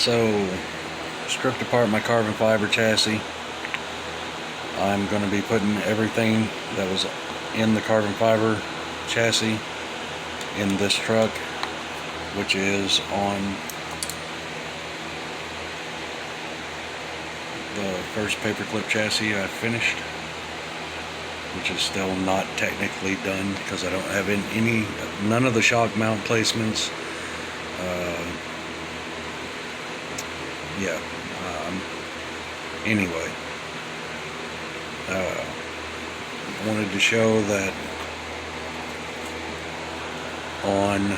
So, stripped apart my carbon fiber chassis. I'm going to be putting everything that was in the carbon fiber chassis in this truck, which is on the first paperclip chassis I finished, which is still not technically done because I don't have none of the shock mount placements. Anyway, I wanted to show that on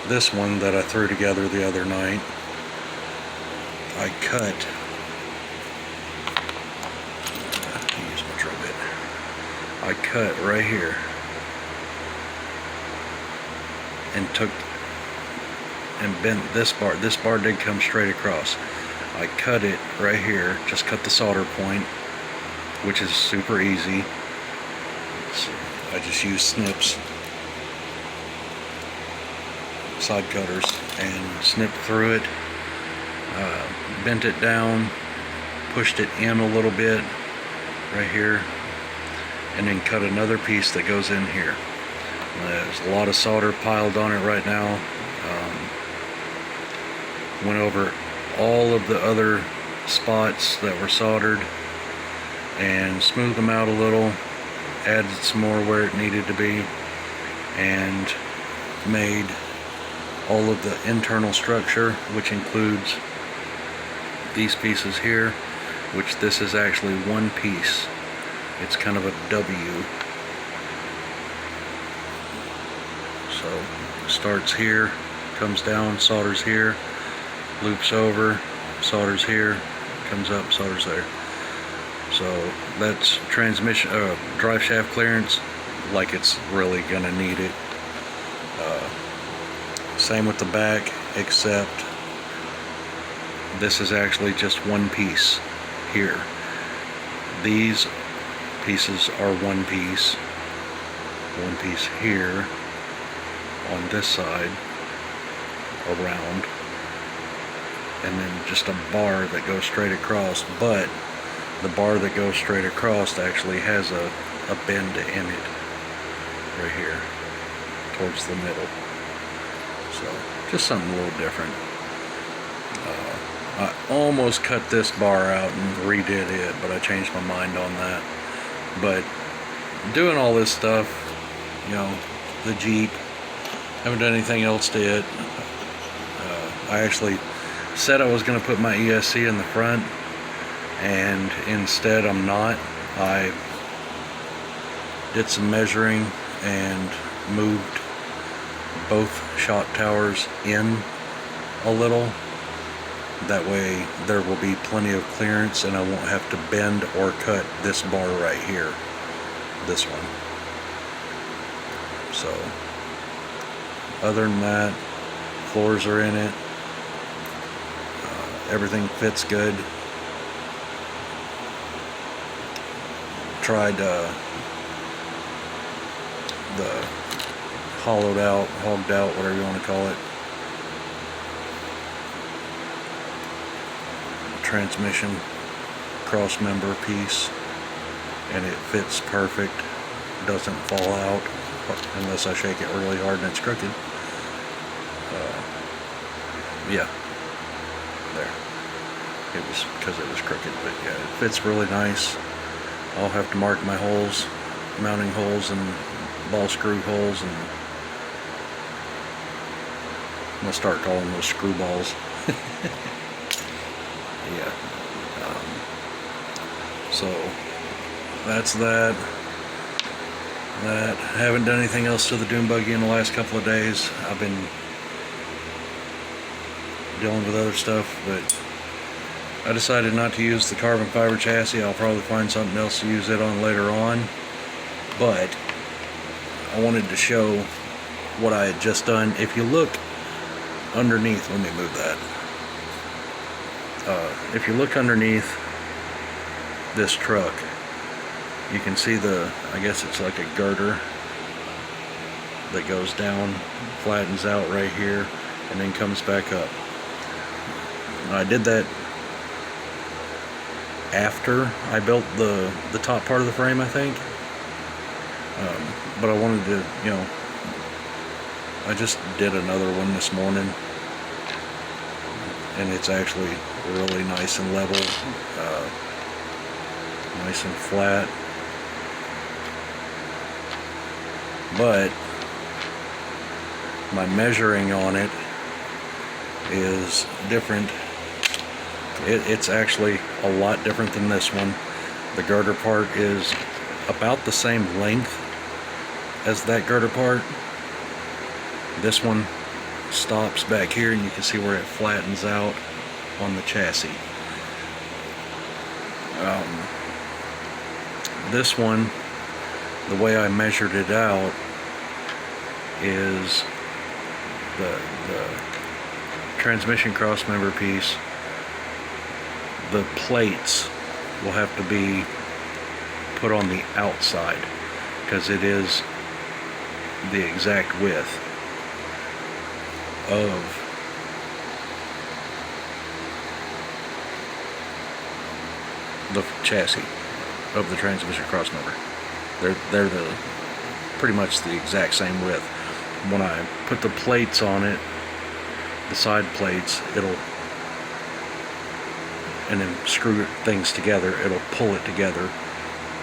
this one that I threw together the other night, I cut, use my drill bit, I cut right here and took and bent this bar. This bar did come straight across. I cut it right here, just cut the solder point, which is super easy. So I just use snips, side cutters, and snipped through it, bent it down, pushed it in a little bit right here, and then cut another piece that goes in here. There's a lot of solder piled on it right now. Went over all of the other spots that were soldered and smoothed them out a little, added some more where it needed to be, and made all of the internal structure, which includes these pieces here, which this is actually one piece. It's kind of a W. So starts here, comes down, solders here, loops over, solders here, comes up, solders there. So that's transmission, drive shaft clearance, like it's really gonna need it. Same with the back, except this is actually just one piece here. These pieces are one piece here on this side, around, and then just a bar that goes straight across. But the bar that goes straight across actually has a bend in it right here towards the middle. So just something a little different. I almost cut this bar out and redid it, but I changed my mind on that. But doing all this stuff, the Jeep, haven't done anything else to it. I actually said I was going to put my ESC in the front, and instead I'm not. I did some measuring and moved both shock towers in a little. That way there will be plenty of clearance and I won't have to bend or cut this bar right here, this one. So other than that, floors are in it. Everything fits good. Tried the hollowed out, hogged out, whatever you want to call it, transmission cross member piece, and it fits perfect. Doesn't fall out unless I shake it really hard and it's crooked. Yeah, there. It was because it was crooked, but yeah, it fits really nice. I'll have to mark my holes, mounting holes and ball screw holes, and I'm gonna start calling those screw balls. Yeah. So that's that. I haven't done anything else to the dune buggy in the last couple of days. I've been dealing with other stuff, but I decided not to use the carbon fiber chassis. I'll probably find something else to use it on later on, but I wanted to show what I had just done. If you look underneath, let me move that. If you look underneath this truck, you can see I guess it's like a girder that goes down, flattens out right here, and then comes back up. I did that after I built the top part of the frame, I think. But I wanted to, you know, I just did another one this morning, and it's actually really nice and level, nice and flat. But my measuring on it is different. It's actually a lot different than this one. The girder part is about the same length as that girder part. This one stops back here, and you can see where it flattens out on the chassis. This one, the way I measured it out is the transmission crossmember piece, the plates will have to be put on the outside because it is the exact width of the chassis of the transmission crossmember. They're the pretty much the exact same width. When I put the plates on it, the side plates, and then screw things together, it'll pull it together.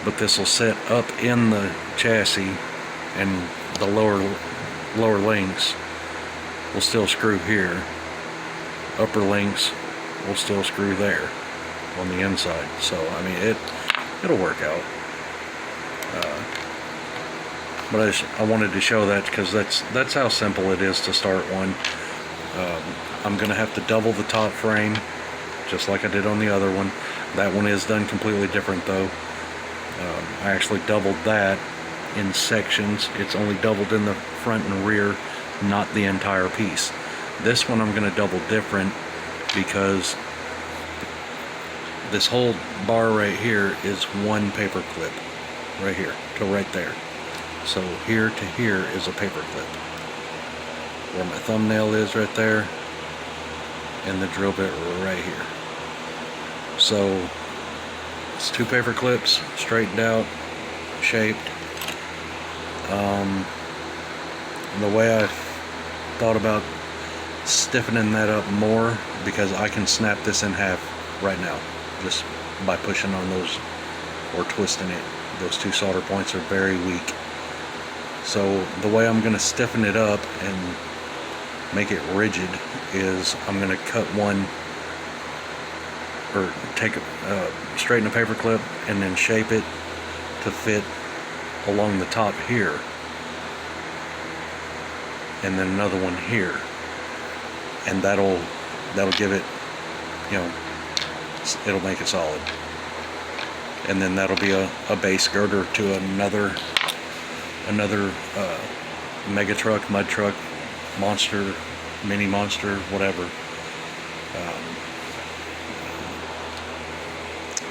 But this will set up in the chassis, and the lower links will still screw here. Upper links will still screw there on the inside. So I mean, it'll work out. But I wanted to show that because that's how simple it is to start one. I'm gonna have to double the top frame, just like I did on the other one. That one is done completely different though. I actually doubled that in sections. It's only doubled in the front and rear, not the entire piece. This one I'm gonna double different because this whole bar right here is one paper clip, right here to right there. So here to here is a paper clip. Where my thumbnail is right there, and the drill bit right here. So it's two paper clips, straightened out, shaped. The way I thought about stiffening that up more, because I can snap this in half right now just by pushing on those or twisting it. Those two solder points are very weak. So the way I'm going to stiffen it up and make it rigid is I'm going to cut one, or straighten a paper clip and then shape it to fit along the top here, and then another one here, and that'll give it, you know, it'll make it solid. And then that'll be a base girder to another mega truck, mud truck, monster, mini monster, whatever.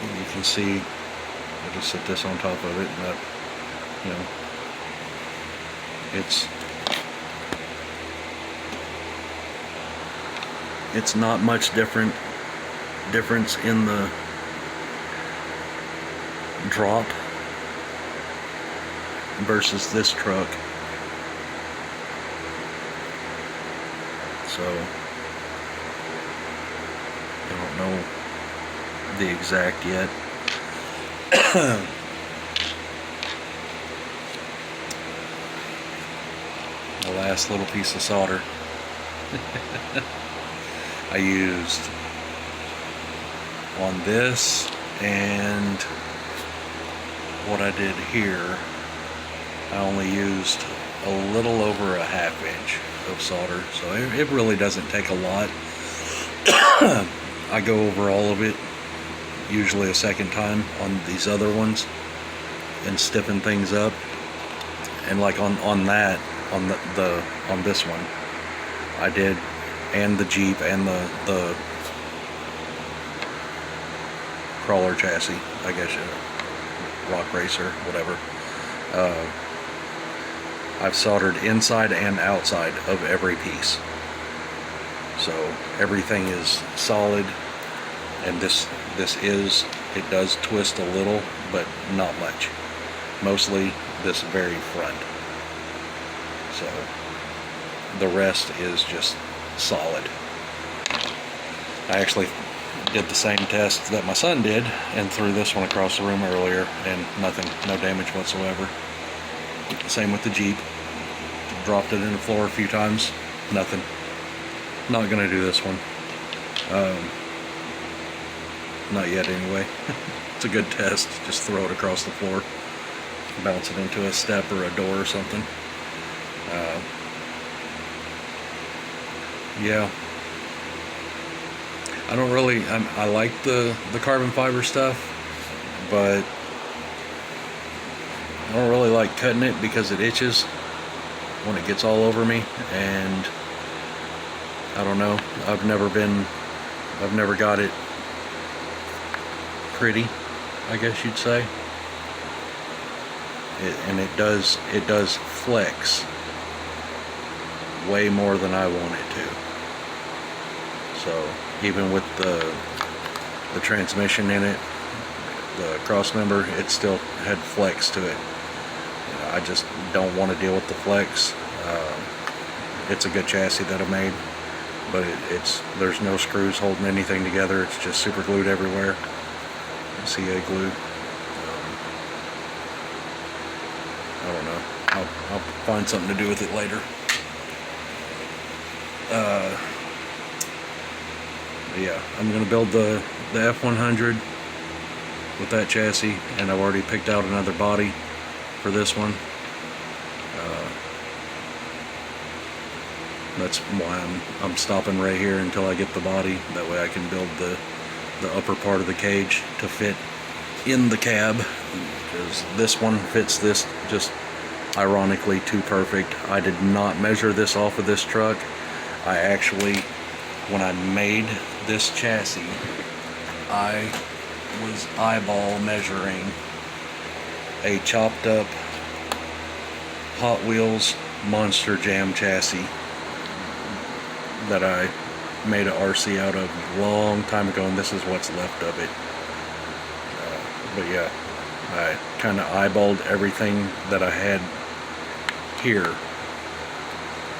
You can see I just set this on top of it, and that, you know, it's not much difference in the drop versus this truck. So I don't know the exact yet. The last little piece of solder I used on this, and what I did here, I only used a little over a ½ inch of solder, so it really doesn't take a lot. I go over all of it usually a second time on these other ones and stiffen things up, and like on this one I did, and the Jeep and the crawler chassis, I guess, rock racer, whatever. I've soldered inside and outside of every piece. So everything is solid, and this it does twist a little, but not much. Mostly this very front. So the rest is just solid. I actually did the same test that my son did and threw this one across the room earlier, and nothing, no damage whatsoever. Same with the Jeep. Dropped it in the floor a few times, nothing. Not gonna do this one. Not yet anyway. It's a good test. Just throw it across the floor, bounce it into a step or a door or something. Yeah. I don't really, I like the carbon fiber stuff, but I don't really like cutting it because it itches when it gets all over me, and I don't know, I've never got it pretty, I guess you'd say. It does flex way more than I want it to. So even with the transmission in it, the cross member, it still had flex to it. I just don't want to deal with the flex. It's a good chassis that I made, but there's no screws holding anything together. It's just super glued everywhere. CA glue. I don't know. I'll find something to do with it later. Yeah, I'm gonna build the F100 with that chassis, and I've already picked out another body for this one. That's why I'm stopping right here until I get the body. That way I can build the upper part of the cage to fit in the cab, because this one fits this just ironically too perfect. I did not measure this off of this truck. I actually, when I made this chassis, I was eyeball measuring a chopped up Hot Wheels Monster Jam chassis that I made an RC out of a long time ago, and this is what's left of it. But yeah, I kind of eyeballed everything that I had here,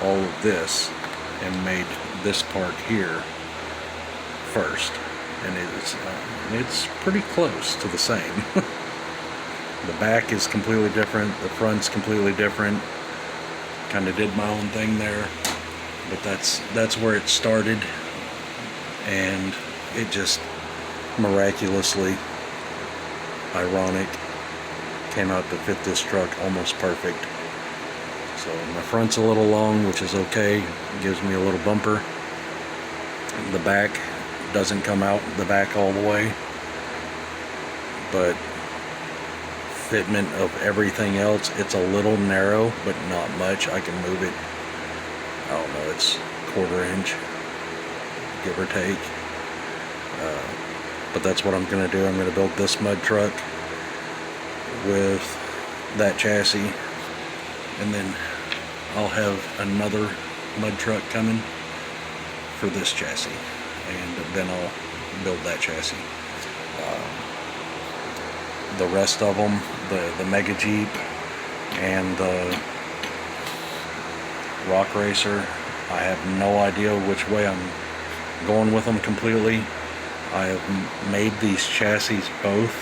all of this, and made this part here first, and it's pretty close to the same. The back is completely different, the front's completely different. Kind of did my own thing there, but that's where it started, and it just miraculously ironic came out to fit this truck almost perfect. So my front's a little long, which is okay. It gives me a little bumper. The back doesn't come out the back all the way, but fitment of everything else, it's a little narrow, but not much. I can move it, I don't know, it's 1/4 inch, give or take. But that's what I'm going to do. I'm going to build this mud truck with that chassis, and then I'll have another mud truck coming for this chassis, and then I'll build that chassis. The rest of them, the Mega Jeep and the Rock Racer, I have no idea which way I'm going with them completely. I have made these chassis both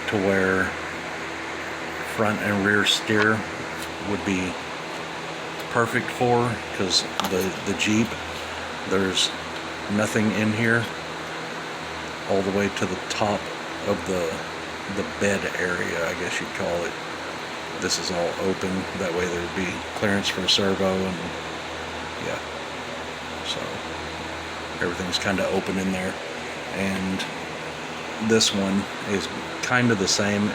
to where front and rear steer would be perfect for, because the Jeep, there's nothing in here all the way to the top of the bed area, I guess you'd call it. This is all open, that way there'd be clearance for a servo, and yeah, so everything's kind of open in there. And this one is kind of the same.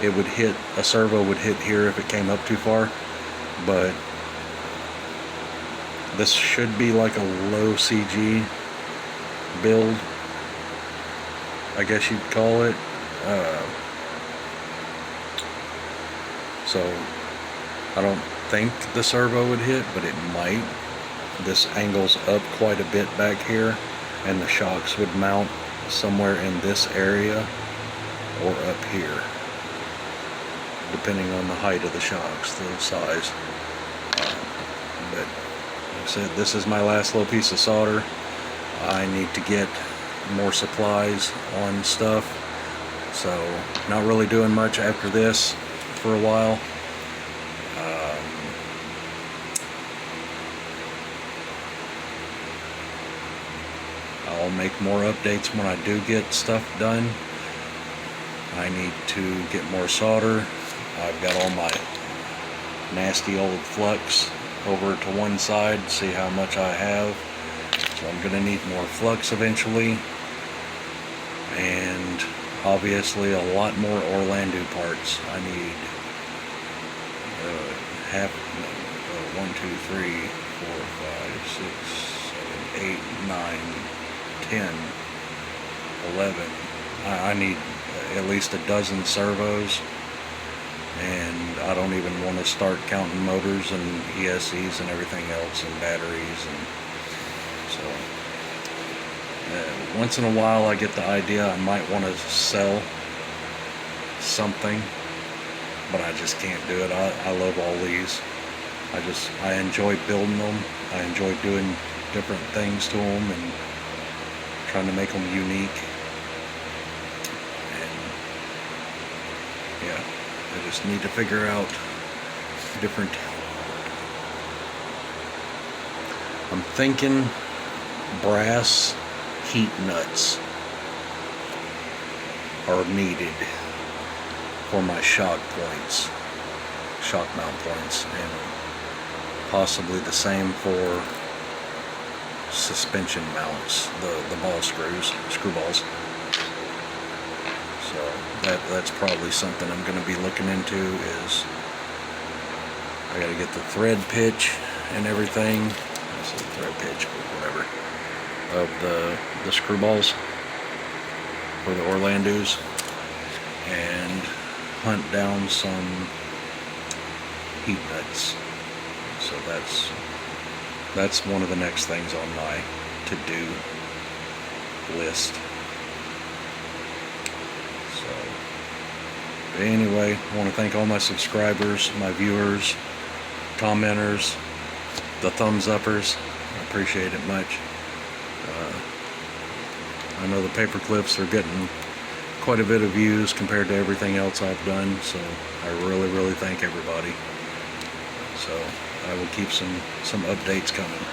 It would hit, a servo would hit here if it came up too far, but this should be like a low CG build, I guess you'd call it. So I don't think the servo would hit, but it might. this angles up quite a bit back here, and the shocks would mount somewhere in this area or up here, depending on the height of the shocks, the size. But like I said, this is my last little piece of solder. I need to get more supplies on stuff, so not really doing much after this for a while. I'll make more updates when I do get stuff done. I need to get more solder. I've got all my nasty old flux over to one side, see how much I have. So I'm going to need more flux eventually, and obviously a lot more Orlando parts. I need 1, 2, 3, 4, 5, 6, 7, 8, 9, 10, 11. I need at least a dozen servos, and I don't even want to start counting motors and ESCs and everything else and batteries. And so once in a while I get the idea I might want to sell something, but I just can't do it. I love all these. I enjoy building them. I enjoy doing different things to them and trying to make them unique. And yeah, I just need to figure out different. I'm thinking brass heat nuts are needed for my shock mount points, and possibly the same for suspension mounts, the ball screw balls. So that's probably something I'm going to be looking into. Is I got to get the thread pitch and everything. I said thread pitch, but whatever, of the screw balls for the Orlandos, and hunt down some heat nuts. So that's one of the next things on my to-do list. So anyway, I want to thank all my subscribers, my viewers, commenters, the thumbs uppers. I appreciate it much. I know the paper clips are getting quite a bit of views compared to everything else I've done, so I really thank everybody. So I will keep some updates coming.